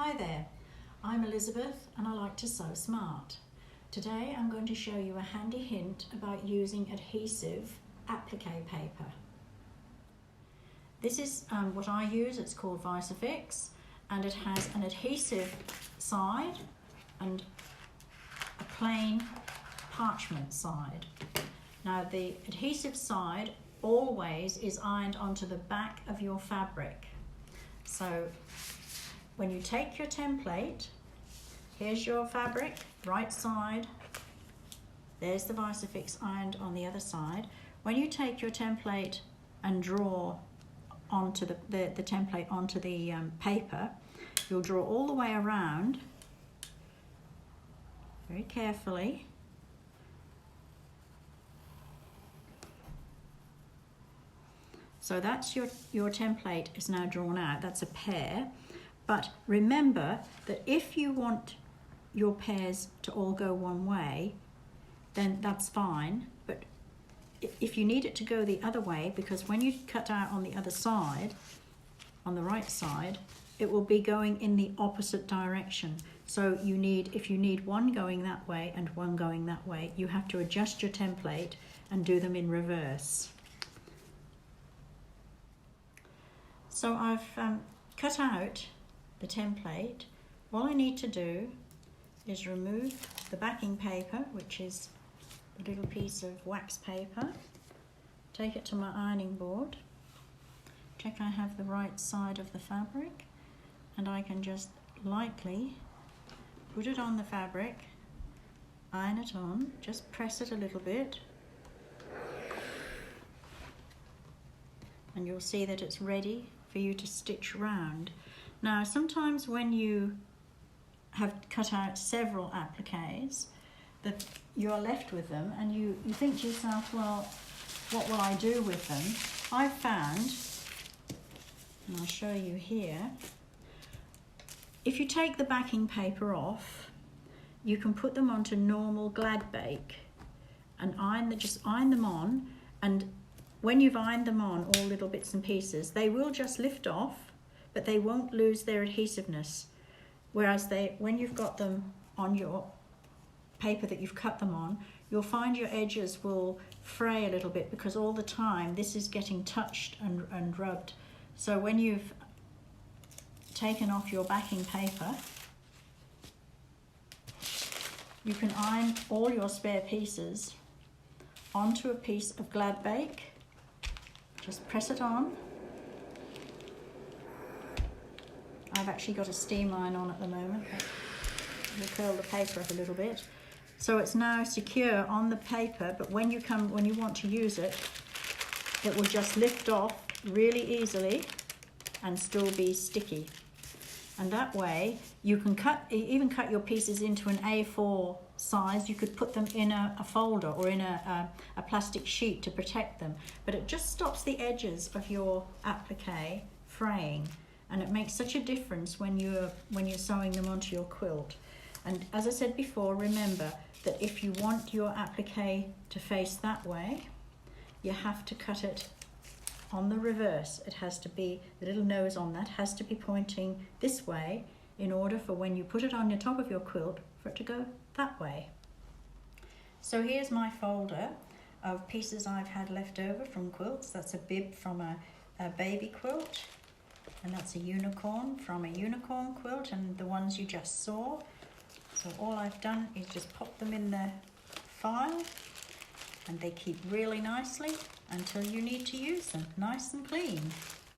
Hi there, I'm Elizabeth and I like to sew smart. Today I'm going to show you a handy hint about using adhesive applique paper. This is what I use. It's called Fusible and it has an adhesive side and a plain parchment side. Now the adhesive side always is ironed onto the back of your fabric. So when you take your template, here's your fabric, right side, there's the Fusible ironed on the other side. When you take your template and draw onto the template onto the paper, you'll draw all the way around very carefully. So that's your template is now drawn out. That's a pear. But remember that if you want your pairs to all go one way, then that's fine. But if you need it to go the other way, because when you cut out on the other side, on the right side, it will be going in the opposite direction. So if you need one going that way and one going that way, you have to adjust your template and do them in reverse. So I've cut out the template. All I need to do is remove the backing paper, which is a little piece of wax paper, take it to my ironing board, check I have the right side of the fabric, and I can just lightly put it on the fabric, iron it on, just press it a little bit, and you'll see that it's ready for you to stitch round. Now sometimes when you have cut out several appliques, that you're left with them and you think to yourself, well, what will I do with them? I've found, and I'll show you here, if you take the backing paper off, you can put them onto normal glad bake and just iron them on, and when you've ironed them on, all little bits and pieces, they will just lift off, but they won't lose their adhesiveness. Whereas when you've got them on your paper that you've cut them on, you'll find your edges will fray a little bit because all the time this is getting touched and rubbed. So when you've taken off your backing paper, you can iron all your spare pieces onto a piece of glad bake. Just press it on. I've actually got a steam iron on at the moment. We'll curl the paper up a little bit. So it's now secure on the paper, but when you want to use it, it will just lift off really easily and still be sticky. And that way you can even cut your pieces into an A4 size. You could put them in a folder or in a plastic sheet to protect them, but it just stops the edges of your applique fraying. And it makes such a difference when you're sewing them onto your quilt. And as I said before, remember that if you want your applique to face that way, you have to cut it on the reverse. It has to be, the little nose on that has to be pointing this way in order for when you put it on the top of your quilt for it to go that way. So here's my folder of pieces I've had left over from quilts. That's a bib from a baby quilt. And that's a unicorn from a unicorn quilt, and the ones you just saw. So all I've done is just pop them in the file, and they keep really nicely until you need to use them, nice and clean.